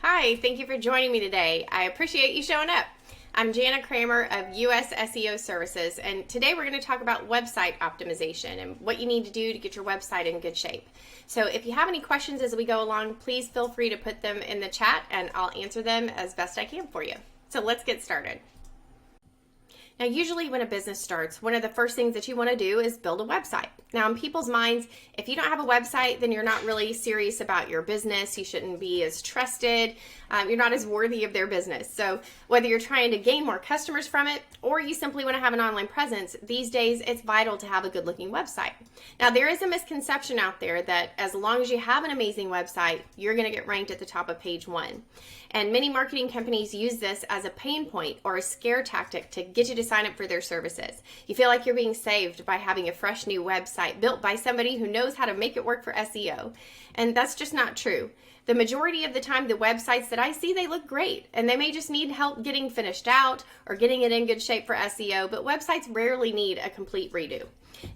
Hi, thank you for joining me today. I appreciate you showing up. I'm Jana Kramer of US SEO Services, and today we're going to talk about website optimization and what you need to do to get your website in good shape. So if you have any questions as we go along, please feel free to put them in the chat and I'll answer them as best I can for you. So let's get started. Now, usually when a business starts, one of the first things that you want to do is build a website. Now, in people's minds, if you don't have a website, then you're not really serious about your business. You shouldn't be as trusted. You're not as worthy of their business. So whether you're trying to gain more customers from it or you simply want to have an online presence, these days it's vital to have a good-looking website. Now, there is a misconception out there that as long as you have an amazing website, you're going to get ranked at the top of page one. And many marketing companies use this as a pain point or a scare tactic to get you to sign up for their services. You feel like you're being saved by having a fresh new website built by somebody who knows how to make it work for SEO. And that's just not true. The majority of the time, the websites that I see, they look great and they may just need help getting finished out or getting it in good shape for SEO, but websites rarely need a complete redo.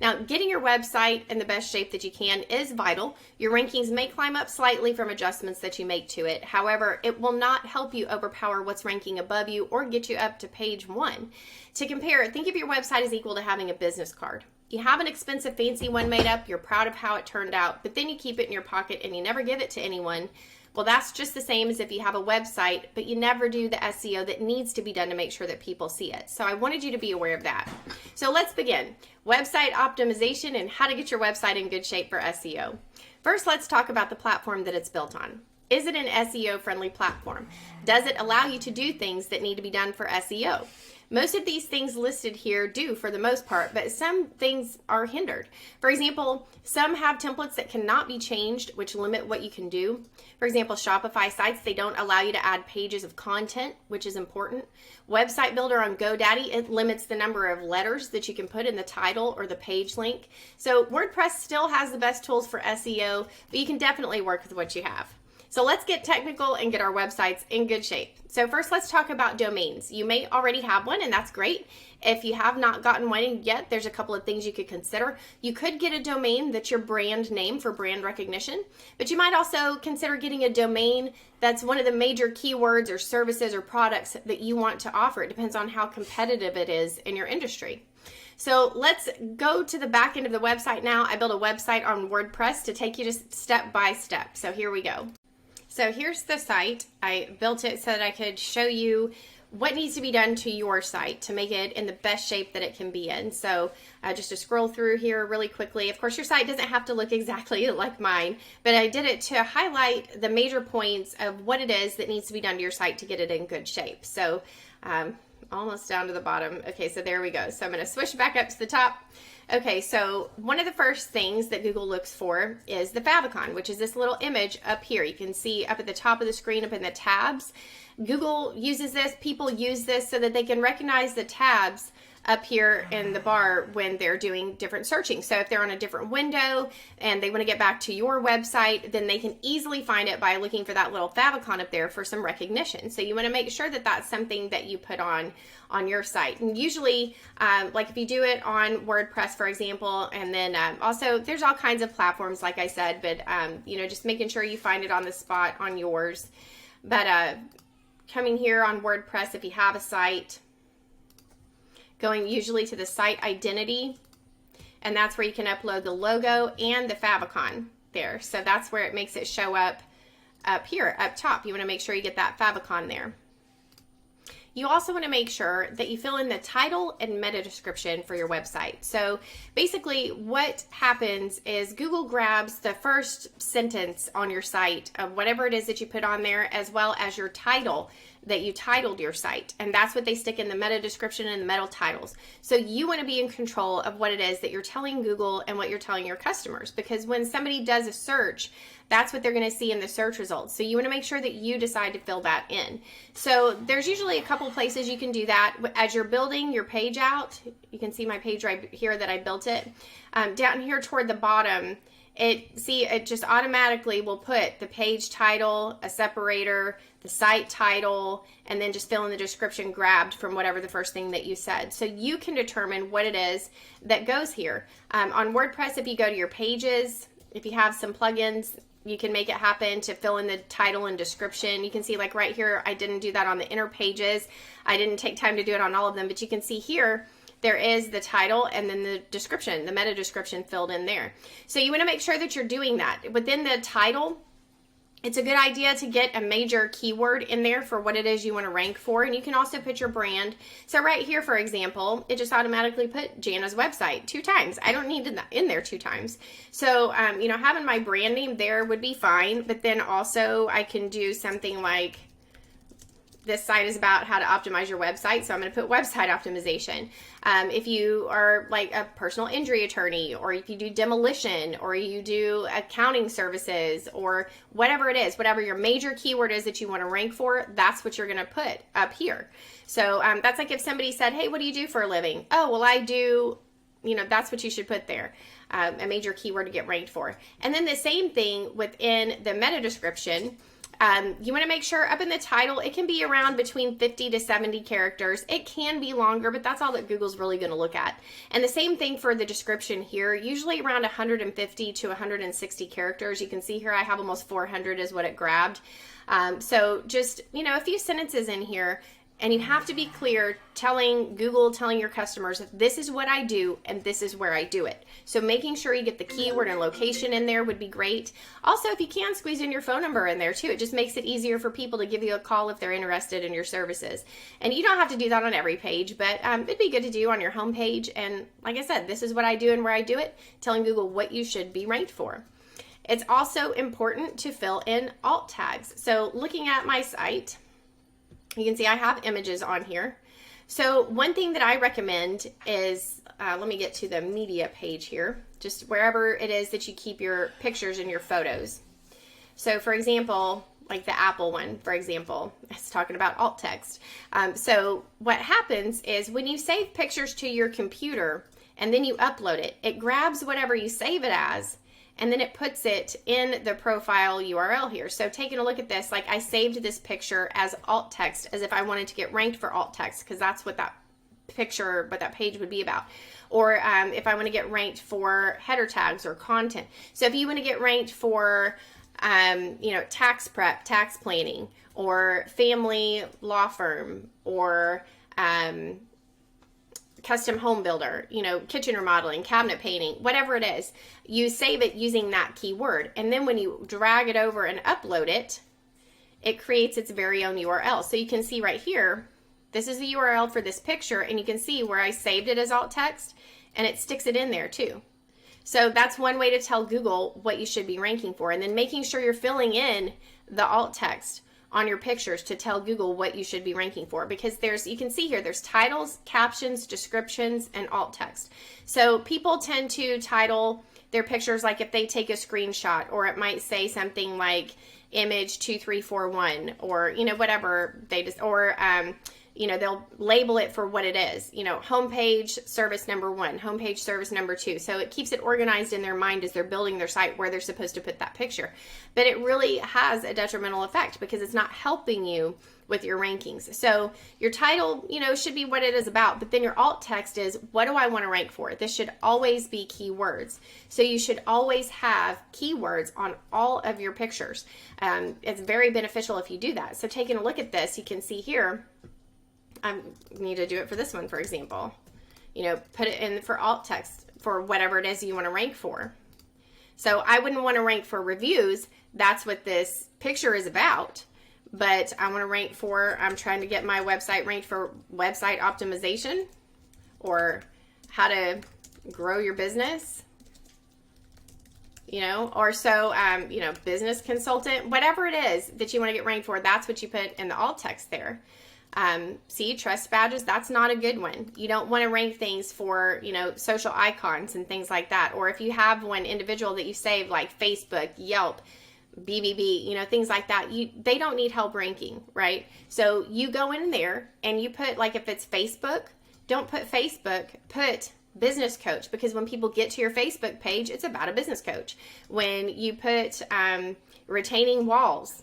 Now, getting your website in the best shape that you can is vital. Your rankings may climb up slightly from adjustments that you make to it. However, it will not help you overpower what's ranking above you or get you up to page one. To compare, think of your website as equal to having a business card. You have an expensive, fancy one made up, you're proud of how it turned out, but then you keep it in your pocket and you never give it to anyone. Well, that's just the same as if you have a website, but you never do the SEO that needs to be done to make sure that people see it. So I wanted you to be aware of that. So let's begin. Website optimization and how to get your website in good shape for SEO. First, let's talk about the platform that it's built on. Is it an SEO-friendly platform? Does it allow you to do things that need to be done for SEO? Most of these things listed here do for the most part, but some things are hindered. For example, some have templates that cannot be changed, which limit what you can do. For example, Shopify sites, they don't allow you to add pages of content, which is important. Website Builder on GoDaddy, it limits the number of letters that you can put in the title or the page link. So WordPress still has the best tools for SEO, but you can definitely work with what you have. So let's get technical and get our websites in good shape. So first, let's talk about domains. You may already have one, and that's great. If you have not gotten one yet, there's a couple of things you could consider. You could get a domain that's your brand name for brand recognition, but you might also consider getting a domain that's one of the major keywords or services or products that you want to offer. It depends on how competitive it is in your industry. So let's go to the back end of the website now. I built a website on WordPress to take you just step by step. So here we go. So here's the site. I built it so that I could show you what needs to be done to your site to make it in the best shape that it can be in. So just to scroll through here really quickly. Of course, your site doesn't have to look exactly like mine, but I did it to highlight the major points of what it is that needs to be done to your site to get it in good shape. So almost down to the bottom. Okay, so there we go. So I'm going to switch back up to the top. Okay, so one of the first things that Google looks for is the favicon, which is this little image up here. You can see up at the top of the screen, up in the tabs. Google uses this, people use this so that they can recognize the tabs up here in the bar when they're doing different searching. So if they're on a different window and they want to get back to your website, then they can easily find it by looking for that little favicon up there for some recognition. So you want to make sure that that's something that you put on your site. And usually, like if you do it on WordPress, for example, and then also there's all kinds of platforms, like I said, but just making sure you find it on the spot on yours. But coming here on WordPress, if you have a site, going usually to the site identity, and that's where you can upload the logo and the favicon there. So that's where it makes it show up here, up top. You want to make sure you get that favicon there. You also want to make sure that you fill in the title and meta description for your website. So basically what happens is Google grabs the first sentence on your site of whatever it is that you put on there, as well as your title that you titled your site. And that's what they stick in the meta description and the meta titles. So you want to be in control of what it is that you're telling Google and what you're telling your customers, because when somebody does a search, that's what they're going to see in the search results. So you want to make sure that you decide to fill that in. So there's usually a couple places you can do that. As you're building your page out, you can see my page right here that I built it. Down here toward the bottom, it just automatically will put the page title, a separator, the site title, and then just fill in the description grabbed from whatever the first thing that you said. So you can determine what it is that goes here. On WordPress, if you go to your pages, If you have some plugins, you can make it happen to fill in the title and description. You can see like right here, I didn't do that on the inner pages. I didn't take time to do it on all of them, but you can see here, there is the title and then the description, the meta description filled in there. So you want to make sure that you're doing that. Within the title, it's a good idea to get a major keyword in there for what it is you want to rank for. And you can also put your brand. So right here, for example, it just automatically put Jana's website 2 times. I don't need that in there 2 times. So, you know, having my brand name there would be fine. But then also I can do something like, this site is about how to optimize your website, so I'm going to put website optimization. If you are like a personal injury attorney, or if you do demolition, or you do accounting services, or whatever it is, whatever your major keyword is that you want to rank for, that's what you're going to put up here. So that's like if somebody said, hey, what do you do for a living? Oh, well, I do, you know, that's what you should put there. A major keyword to get ranked for. And then the same thing within the meta description. You want to make sure up in the title, it can be around between 50 to 70 characters. It can be longer, but that's all that Google's really going to look at. And the same thing for the description here, usually around 150 to 160 characters. You can see here I have almost 400 is what it grabbed. So just, you know, a few sentences in here. And you have to be clear, telling Google, telling your customers, this is what I do and this is where I do it. So making sure you get the keyword and location in there would be great. Also, if you can, squeeze in your phone number in there too. It just makes it easier for people to give you a call if they're interested in your services. And you don't have to do that on every page, but it'd be good to do on your home page. And like I said, this is what I do and where I do it, telling Google what you should be ranked for. It's also important to fill in alt tags. So looking at my site, you can see I have images on here. So one thing that I recommend is, let me get to the media page here, just wherever it is that you keep your pictures and your photos. So for example, like the Apple one, for example, it's talking about alt text. So what happens is when you save pictures to your computer and then you upload it, it grabs whatever you save it as, and then it puts it in the profile URL here. So taking a look at this, like I saved this picture as alt text as if I wanted to get ranked for alt text, because that's what that picture, what that page would be about. Or if I want to get ranked for header tags or content. So if you want to get ranked for, you know, tax prep, tax planning, or family law firm, or custom home builder, you know, kitchen remodeling, cabinet painting, whatever it is, you save it using that keyword. And then when you drag it over and upload it, it creates its very own URL. So you can see right here, this is the URL for this picture, and you can see where I saved it as alt text, and it sticks it in there too. So that's one way to tell Google what you should be ranking for, and then making sure you're filling in the alt text on your pictures to tell Google what you should be ranking for, because you can see here, there's titles, captions, descriptions, and alt text. So people tend to title their pictures like if they take a screenshot, or it might say something like image 2341, or, you know, whatever they just, or, you know, they'll label it for what it is, you know, homepage service number 1, homepage service number 2. So it keeps it organized in their mind as they're building their site where they're supposed to put that picture. But it really has a detrimental effect because it's not helping you with your rankings. So your title, you know, should be what it is about, but then your alt text is, what do I want to rank for? This should always be keywords. So you should always have keywords on all of your pictures. It's very beneficial if you do that. So taking a look at this, you can see here, I need to do it for this one, for example. You know, put it in for alt text for whatever it is you want to rank for. So I wouldn't want to rank for reviews. That's what this picture is about. But I want to rank for, I'm trying to get my website ranked for website optimization, or how to grow your business, you know, or so, you know, business consultant, whatever it is that you want to get ranked for, that's what you put in the alt text there. See, trust badges, that's not a good one. You don't want to rank things for, you know, social icons and things like that. Or if you have one individual that you save, like Facebook, Yelp, BBB, you know, things like that, they don't need help ranking, right? So you go in there and you put, like if it's Facebook, don't put Facebook, put business coach, because when people get to your Facebook page, it's about a business coach. When you put retaining walls,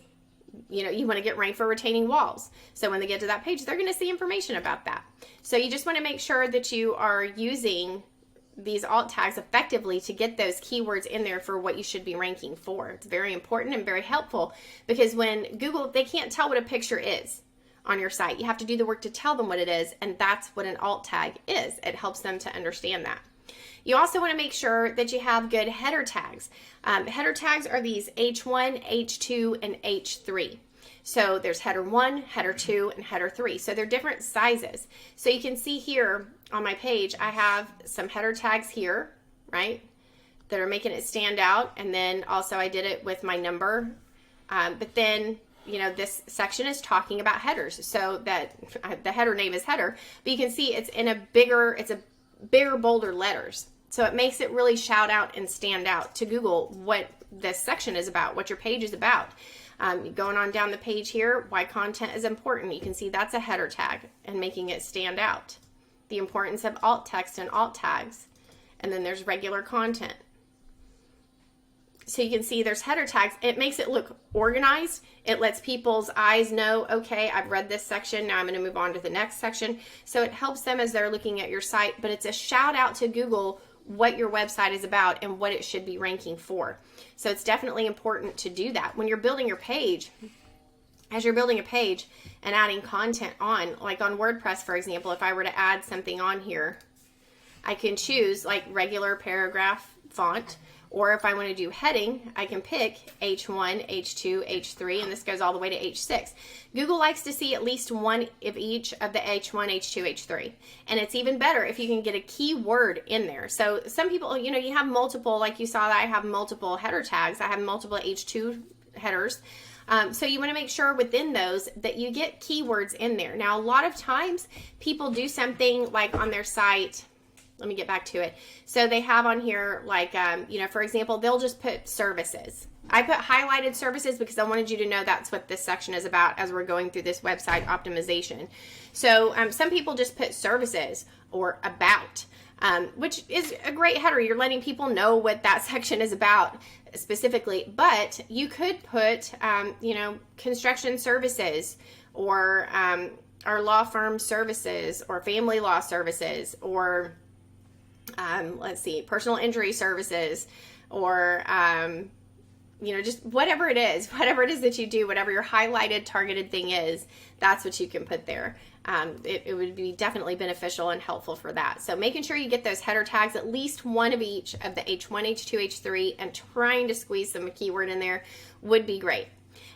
you know, you want to get ranked for retaining walls. So when they get to that page, they're going to see information about that. So you just want to make sure that you are using these alt tags effectively to get those keywords in there for what you should be ranking for. It's very important and very helpful, because when Google, they can't tell what a picture is on your site. You have to do the work to tell them what it is, and that's what an alt tag is. It helps them to understand that. You also want to make sure that you have good header tags. Header tags are these H1, H2, and H3. So there's header 1, header 2, and header 3. So they're different sizes. So you can see here on my page, I have some header tags here, right, that are making it stand out. And then also I did it with my number. But then, you know, this section is talking about headers. So that the header name is header, but you can see it's in a bigger, bolder letters. So it makes it really shout out and stand out to Google what this section is about, what your page is about. Going on down the page here, why content is important. You can see that's a header tag and making it stand out. The importance of alt text and alt tags. And then there's regular content. So you can see there's header tags. It makes it look organized. It lets people's eyes know, okay, I've read this section, now I'm going to move on to the next section. So it helps them as they're looking at your site, but it's a shout out to Google what your website is about and what it should be ranking for. So it's definitely important to do that. When you're building your page, as you're building a page and adding content on, like on WordPress, for example, if I were to add something on here, I can choose like regular paragraph font, or if I want to do heading, I can pick H1, H2, H3, and this goes all the way to H6. Google likes to see at least one of each of the H1, H2, H3. And it's even better if you can get a keyword in there. So some people, you know, you have multiple, like you saw that I have multiple header tags. I have multiple H2 headers. So you want to make sure within those that you get keywords in there. Now, a lot of times people do something like on their site. Let me get back to it. So they have on here, like, you know, for example, they'll just put services. I put highlighted services because I wanted you to know that's what this section is about as we're going through this website optimization. So some people just put services or about, which is a great header. You're letting people know what that section is about specifically. But you could put, you know, construction services, or our law firm services, or family law services, or let's see, personal injury services, or, you know, just whatever it is that you do, whatever your highlighted targeted thing is, that's what you can put there. It would be definitely beneficial and helpful for that. So making sure you get those header tags, at least one of each of the H1, H2, H3, and trying to squeeze some keyword in there would be great.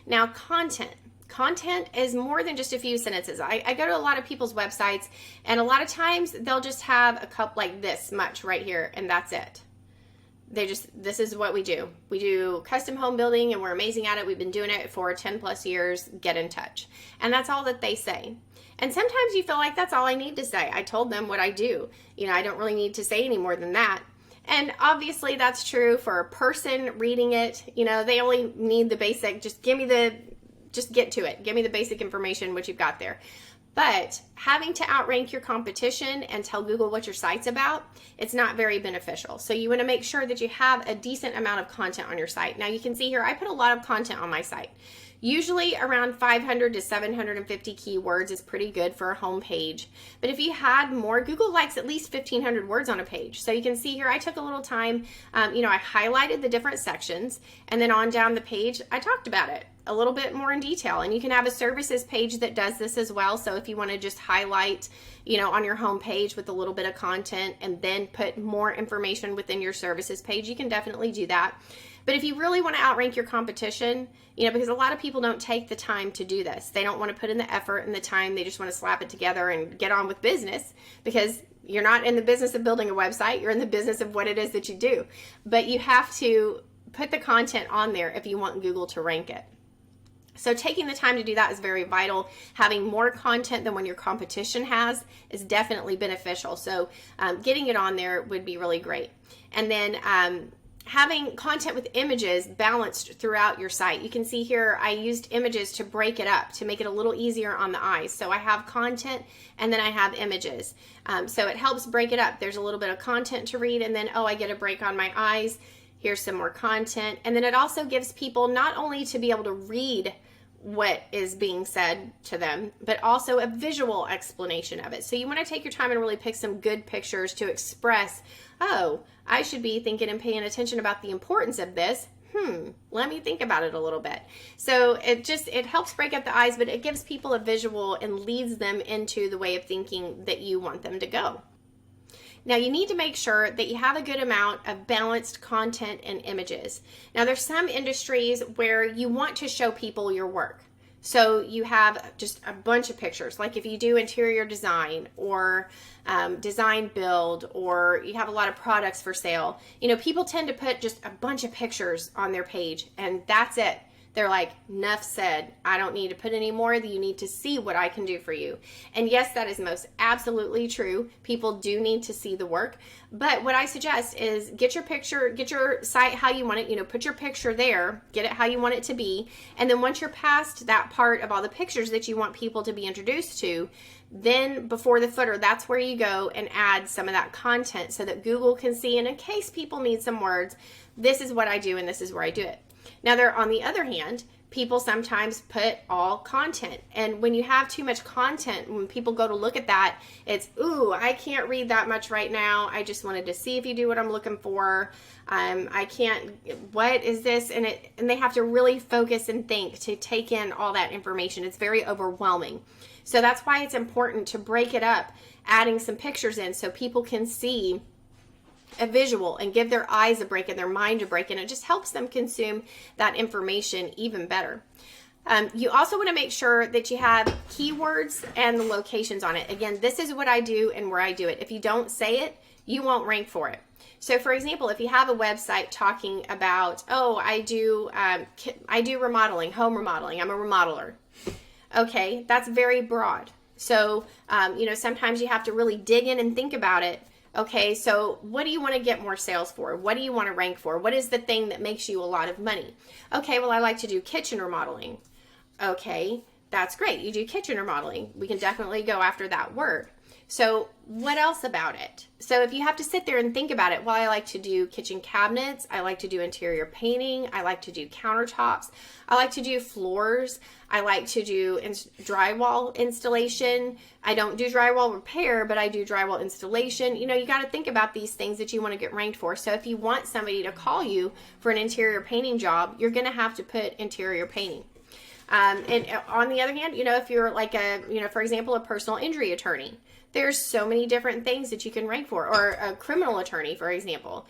Now, content. Content is more than just a few sentences. I go to a lot of people's websites, and a lot of times they'll just have a cup like this much right here, and that's it. This is what we do. We do custom home building, and we're amazing at it. We've been doing it for 10 plus years. Get in touch. And that's all that they say. And sometimes you feel like that's all I need to say. I told them what I do. You know, I don't really need to say any more than that. And obviously that's true for a person reading it. You know, they only need the basic, just get to it. Give me the basic information, what you've got there. But having to outrank your competition and tell Google what your site's about, it's not very beneficial. So you want to make sure that you have a decent amount of content on your site. Now you can see here, I put a lot of content on my site. Usually around 500 to 750 keywords is pretty good for a home page. But if you had more, Google likes at least 1,500 words on a page. So you can see here, I took a little time, you know, I highlighted the different sections, and then on down the page, I talked about it a little bit more in detail. And you can have a services page that does this as well. So if you want to just highlight, you know, on your home page with a little bit of content and then put more information within your services page, you can definitely do that. But if you really want to outrank your competition, you know, because a lot of people don't take the time to do this. They don't want to put in the effort and the time. They just want to slap it together and get on with business, because you're not in the business of building a website. You're in the business of what it is that you do. But you have to put the content on there if you want Google to rank it. So taking the time to do that is very vital. Having more content than when your competition has is definitely beneficial. So getting it on there would be really great. And then having content with images balanced throughout your site. You can see here I used images to break it up, to make it a little easier on the eyes. So I have content and then I have images. So it helps break it up. There's a little bit of content to read, and then, oh, I get a break on my eyes. Here's some more content. And then it also gives people not only to be able to read what is being said to them, but also a visual explanation of it. So you want to take your time and really pick some good pictures to express, oh, I should be thinking and paying attention about the importance of this. Let me think about it a little bit. So it helps break up the ice, but it gives people a visual and leads them into the way of thinking that you want them to go. Now you need to make sure that you have a good amount of balanced content and images. Now there's some industries where you want to show people your work. So you have just a bunch of pictures, like if you do interior design or design build, or you have a lot of products for sale, people tend to put just a bunch of pictures on their page and that's it. They're like, enough said. I don't need to put any more. You need to see what I can do for you. And yes, that is most absolutely true. People do need to see the work. But what I suggest is get your picture, get your site how you want it, put your picture there, get it how you want it to be. And then once you're past that part of all the pictures that you want people to be introduced to, then before the footer, that's where you go and add some of that content so that Google can see. And in case people need some words, this is what I do and this is where I do it. Now, on the other hand, people sometimes put all content. And when you have too much content, when people go to look at that, it's, ooh, I can't read that much right now. I just wanted to see if you do what I'm looking for. I can't, what is this? And they have to really focus and think to take in all that information. It's very overwhelming. So that's why it's important to break it up, adding some pictures in so people can see a visual and give their eyes a break and their mind a break, and it just helps them consume that information even better. You also want to make sure that you have keywords and the locations on it. Again, this is what I do and where I do it. If you don't say it, you won't rank for it. So for example, if you have a website talking about, oh, I do remodeling, home remodeling, I'm a remodeler. Okay, that's very broad. So, sometimes you have to really dig in and think about it. Okay, so what do you want to get more sales for? What do you want to rank for? What is the thing that makes you a lot of money? Okay, well, I like to do kitchen remodeling. Okay, that's great. You do kitchen remodeling. We can definitely go after that word. So what else about it? So if you have to sit there and think about it, well, I like to do kitchen cabinets. I like to do interior painting. I like to do countertops. I like to do floors. I like to do drywall installation. I don't do drywall repair, but I do drywall installation. You got to think about these things that you want to get ranked for. So if you want somebody to call you for an interior painting job, you're going to have to put interior painting. And on the other hand, if you're like for example, a personal injury attorney, there's so many different things that you can rank for, or a criminal attorney, for example,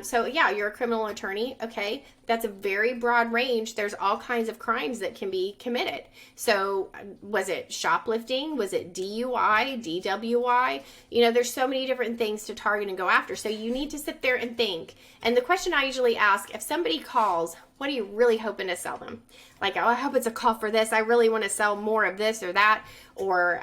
so yeah, you're a criminal attorney. Okay. That's a very broad range. There's all kinds of crimes that can be committed. So was it shoplifting? Was it DUI, DWI? There's so many different things to target and go after. So you need to sit there and think. And the question I usually ask, if somebody calls, what are you really hoping to sell them? Like, oh, I hope it's a call for this. I really want to sell more of this or that. Or,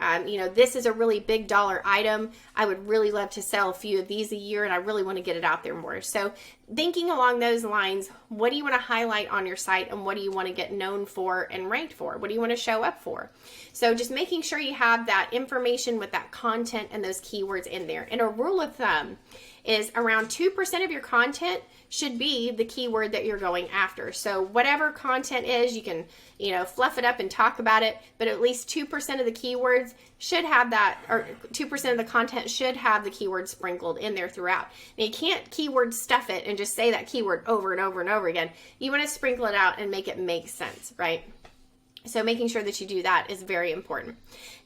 this is a really big dollar item. I would really love to sell a few of these a year and I really want to get it out there more. So thinking along those lines, what do you want to highlight on your site and what do you want to get known for and ranked for? What do you want to show up for? So just making sure you have that information with that content and those keywords in there. And a rule of thumb is around 2% of your content should be the keyword that you're going after. So whatever content is, you can, fluff it up and talk about it, but at least 2% of the keywords should have that, or 2% of the content should have the keyword sprinkled in there throughout. Now you can't keyword stuff it and just say that keyword over and over and over again. You want to sprinkle it out and make it make sense, right? So making sure that you do that is very important.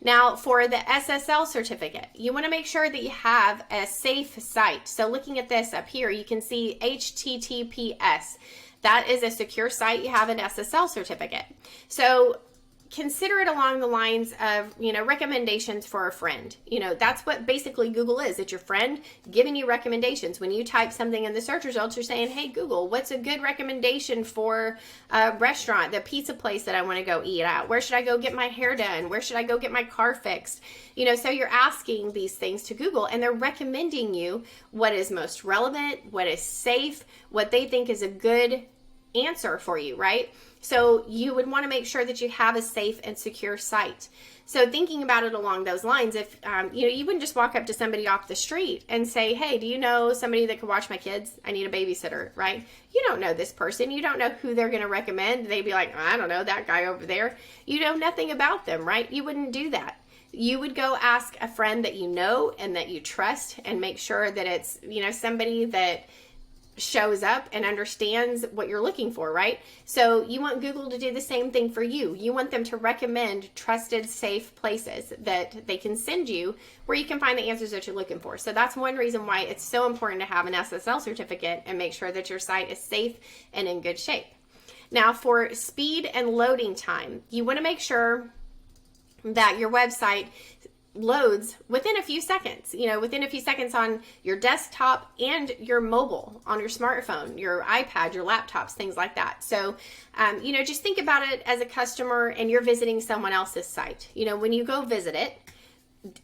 Now for the SSL certificate, you want to make sure that you have a safe site. So looking at this up here, you can see HTTPS. That is a secure site. You have an SSL certificate. So consider it along the lines of, recommendations for a friend. That's what basically Google is. It's your friend giving you recommendations. When you type something in the search results, you're saying, hey, Google, what's a good recommendation for a restaurant, the pizza place that I want to go eat at? Where should I go get my hair done? Where should I go get my car fixed? So you're asking these things to Google and they're recommending you what is most relevant, what is safe, what they think is a good answer for you, right? So you would want to make sure that you have a safe and secure site. So thinking about it along those lines, if you wouldn't just walk up to somebody off the street and say, hey, do you know somebody that could watch my kids? I need a babysitter, right? You don't know this person. You don't know who they're going to recommend. They'd be like, I don't know, that guy over there. You know nothing about them, right? You wouldn't do that. You would go ask a friend that you know and that you trust and make sure that it's, somebody that shows up and understands what you're looking for, right? So you want Google to do the same thing for you. You want them to recommend trusted, safe places that they can send you where you can find the answers that you're looking for. So that's one reason why it's so important to have an SSL certificate and make sure that your site is safe and in good shape. Now, for speed and loading time, you want to make sure that your website loads within a few seconds, within a few seconds on your desktop and your mobile, on your smartphone, your iPad, your laptops, things like that. So, just think about it as a customer and you're visiting someone else's site. When you go visit it,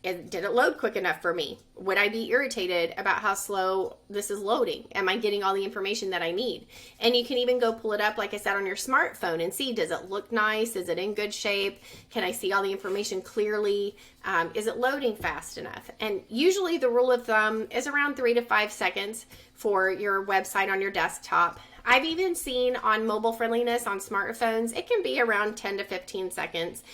did it load quick enough for me? Would I be irritated about how slow this is loading? Am I getting all the information that I need? And you can even go pull it up, like I said, on your smartphone and see, does it look nice? Is it in good shape? Can I see all the information clearly? Is it loading fast enough? And usually the rule of thumb is around 3 to 5 seconds for your website on your desktop. I've even seen on mobile friendliness on smartphones, it can be around 10 to 15 seconds.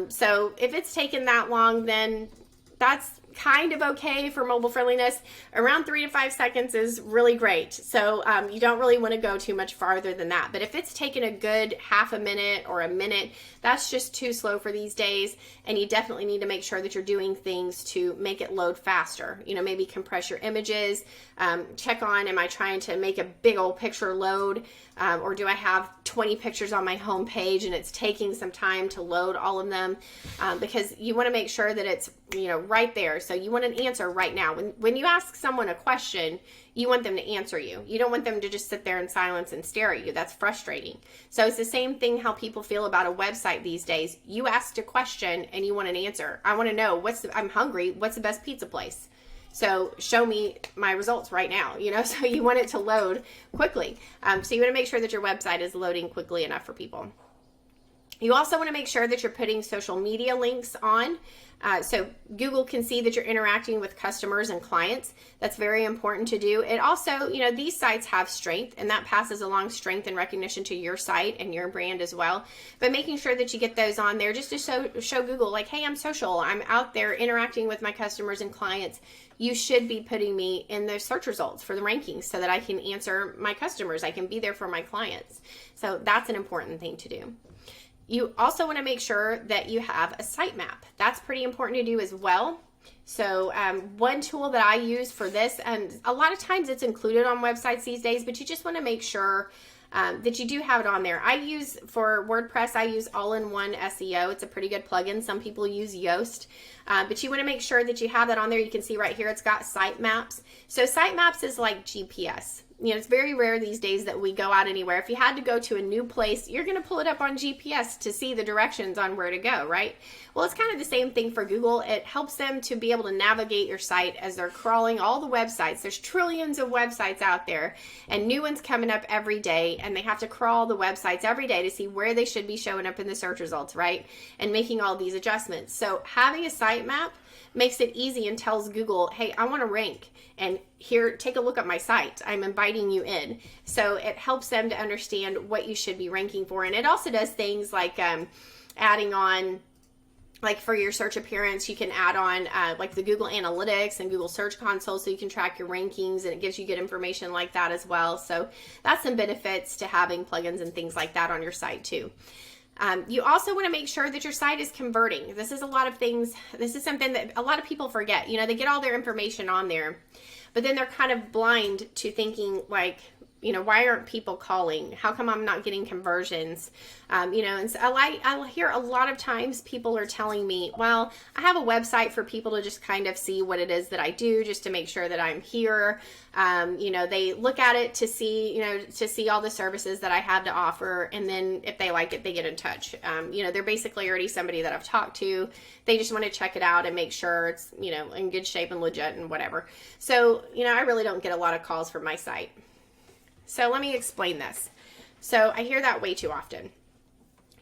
So if it's taken that long, then that's kind of okay for mobile friendliness. Around 3 to 5 seconds is really great. So you don't really want to go too much farther than that. But if it's taken a good half a minute or a minute, that's just too slow for these days. And you definitely need to make sure that you're doing things to make it load faster. Maybe compress your images, check on, am I trying to make a big old picture load? Or do I have 20 pictures on my home page and it's taking some time to load all of them? Because you want to make sure that it's right there. So you want an answer right now. When you ask someone a question, you want them to answer you. You don't want them to just sit there in silence and stare at you. That's frustrating. So it's the same thing how people feel about a website these days. You asked a question and you want an answer. I want to know, I'm hungry. What's the best pizza place? So show me my results right now, so you want it to load quickly. So you want to make sure that your website is loading quickly enough for people. You also want to make sure that you're putting social media links on. So Google can see that you're interacting with customers and clients. That's very important to do. It also, these sites have strength, and that passes along strength and recognition to your site and your brand as well. But making sure that you get those on there just to show Google, like, hey, I'm social. I'm out there interacting with my customers and clients. You should be putting me in the search results for the rankings so that I can answer my customers. I can be there for my clients. So that's an important thing to do. You also want to make sure that you have a sitemap. That's pretty important to do as well. So one tool that I use for this, and a lot of times it's included on websites these days, but you just want to make sure that you do have it on there. For WordPress, I use All-in-One SEO. It's a pretty good plugin. Some people use Yoast, but you want to make sure that you have that on there. You can see right here, it's got sitemaps. So sitemaps is like GPS. It's very rare these days that we go out anywhere. If you had to go to a new place, you're going to pull it up on GPS to see the directions on where to go, right? Well, it's kind of the same thing for Google. It helps them to be able to navigate your site as they're crawling all the websites. There's trillions of websites out there and new ones coming up every day, and they have to crawl the websites every day to see where they should be showing up in the search results, right? And making all these adjustments. So having a sitemap makes it easy and tells Google, hey, I want to rank, and here, take a look at my site. I'm inviting you in. So it helps them to understand what you should be ranking for. And it also does things like adding on, like for your search appearance, you can add on like the Google Analytics and Google Search Console so you can track your rankings, and it gives you good information like that as well. So that's some benefits to having plugins and things like that on your site too. You also want to make sure that your site is converting. This is something that a lot of people forget. They get all their information on there, but then they're kind of blind to thinking like, why aren't people calling? How come I'm not getting conversions? And so I hear a lot of times people are telling me, well, I have a website for people to just kind of see what it is that I do, just to make sure that I'm here. They look at it to see all the services that I have to offer. And then if they like it, they get in touch. They're basically already somebody that I've talked to. They just want to check it out and make sure it's, in good shape and legit and whatever. So, I really don't get a lot of calls from my site. So let me explain this. So I hear that way too often.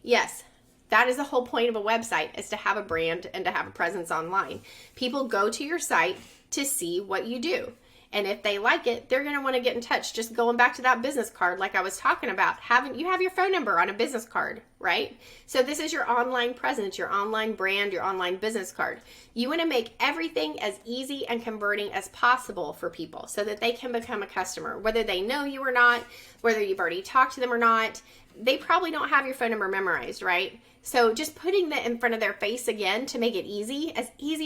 Yes, that is the whole point of a website, is to have a brand and to have a presence online. People go to your site to see what you do. And if they like it, they're going to want to get in touch. Just going back to that business card, like I was talking about, you have your phone number on a business card, right? So this is your online presence, your online brand, your online business card. You want to make everything as easy and converting as possible for people so that they can become a customer, whether they know you or not, whether you've already talked to them or not. They probably don't have your phone number memorized, right? So just putting that in front of their face again to make it easy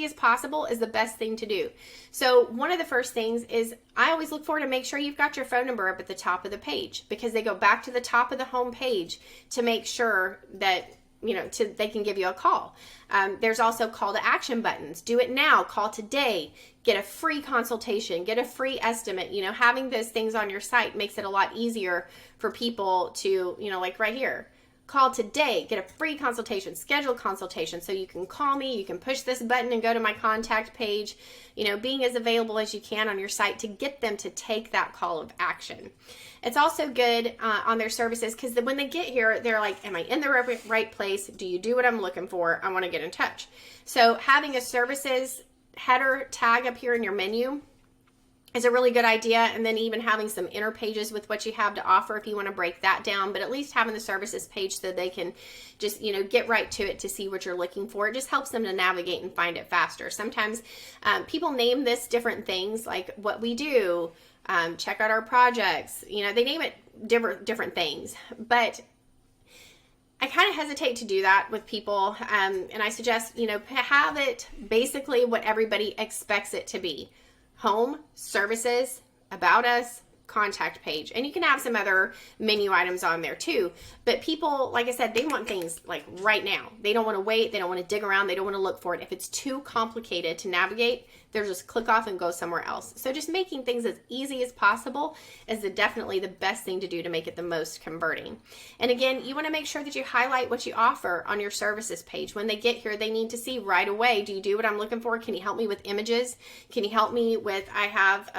as possible, is the best thing to do. So one of the first things is I always look for to make sure you've got your phone number up at the top of the page, because they go back to the top of the home page to make sure that they can give you a call. There's also call to action buttons. Do it now, call today, get a free consultation, get a free estimate. Having those things on your site makes it a lot easier for people to, like right here, call today, get a free consultation, schedule consultation. So you can call me, you can push this button and go to my contact page, being as available as you can on your site to get them to take that call of action. It's also good on their services, because when they get here, they're like, am I in the right place? Do you do what I'm looking for? I want to get in touch. So having a services header tag up here in your menu is a really good idea. And then even having some inner pages with what you have to offer if you want to break that down, but at least having the services page so they can just, get right to it to see what you're looking for. It just helps them to navigate and find it faster. Sometimes people name this different things, like what we do, check out our projects, they name it different things, but I kind of hesitate to do that with people. And I suggest, have it basically what everybody expects it to be. Home, services, about us, contact page. And you can have some other menu items on there too. But people, like I said, they want things like right now. They don't want to wait. They don't want to dig around. They don't want to look for it. If it's too complicated to navigate, they'll just click off and go somewhere else. So just making things as easy as possible is definitely the best thing to do to make it the most converting. And again, you want to make sure that you highlight what you offer on your services page. When they get here, they need to see right away, do you do what I'm looking for? Can you help me with images? Can you help me with, I have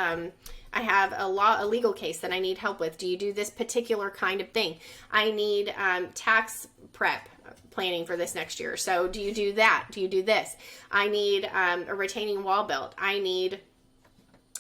a legal case that I need help with. Do you do this particular kind of thing? I need tax prep planning for this next year. So do you do that? Do you do this? I need a retaining wall built. I need,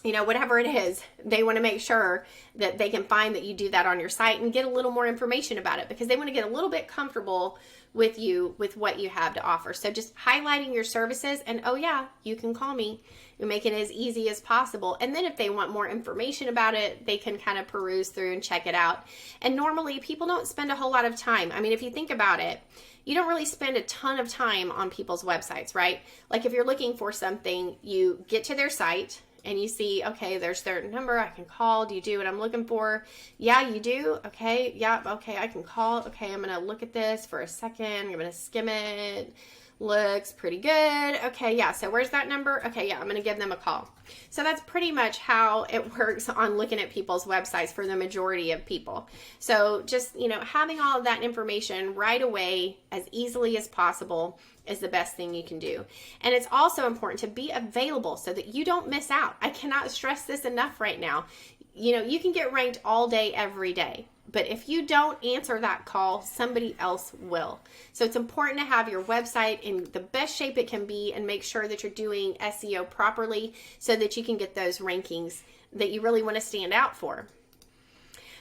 whatever it is. They want to make sure that they can find that you do that on your site and get a little more information about it, because they want to get a little bit comfortable with you, with what you have to offer. So just highlighting your services and, oh yeah, you can call me. You make it as easy as possible. And then if they want more information about it, they can kind of peruse through and check it out. And normally people don't spend a whole lot of time. I mean, if you think about it, you don't really spend a ton of time on people's websites, right? Like if you're looking for something, you get to their site and you see, okay, there's their number, I can call. Do you do what I'm looking for? Yeah, you do. Okay, yeah, okay, I can call. Okay, I'm gonna look at this for a second. I'm gonna skim it. Looks pretty good. Okay, yeah, so where's that number? Okay, yeah, I'm gonna give them a call. So that's pretty much how it works on looking at people's websites for the majority of people. So just, having all of that information right away as easily as possible is the best thing you can do. And it's also important to be available so that you don't miss out. I cannot stress this enough right now. You can get ranked all day, every day. But if you don't answer that call, somebody else will. So it's important to have your website in the best shape it can be and make sure that you're doing SEO properly so that you can get those rankings that you really want to stand out for.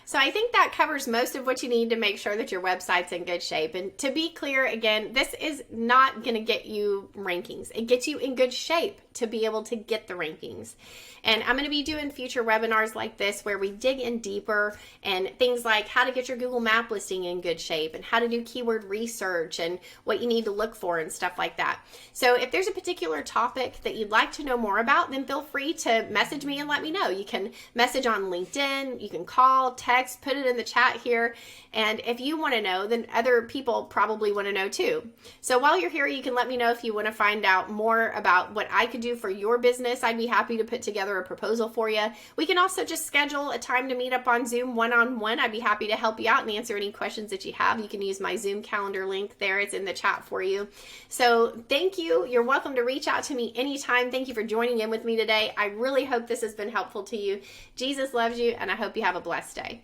So I think that covers most of what you need to make sure that your website's in good shape. And to be clear, again, this is not going to get you rankings. It gets you in good shape to be able to get the rankings. And I'm going to be doing future webinars like this where we dig in deeper and things like how to get your Google map listing in good shape and how to do keyword research and what you need to look for and stuff like that. So if there's a particular topic that you'd like to know more about, then feel free to message me and let me know. You can message on LinkedIn, you can call, text, put it in the chat here. And if you want to know, then other people probably want to know too. So while you're here, you can let me know if you want to find out more about what I could do for your business. I'd be happy to put together a proposal for you. We can also just schedule a time to meet up on Zoom one-on-one. I'd be happy to help you out and answer any questions that you have. You can use my Zoom calendar link there. It's in the chat for you. So thank you. You're welcome to reach out to me anytime. Thank you for joining in with me today. I really hope this has been helpful to you. Jesus loves you, and I hope you have a blessed day.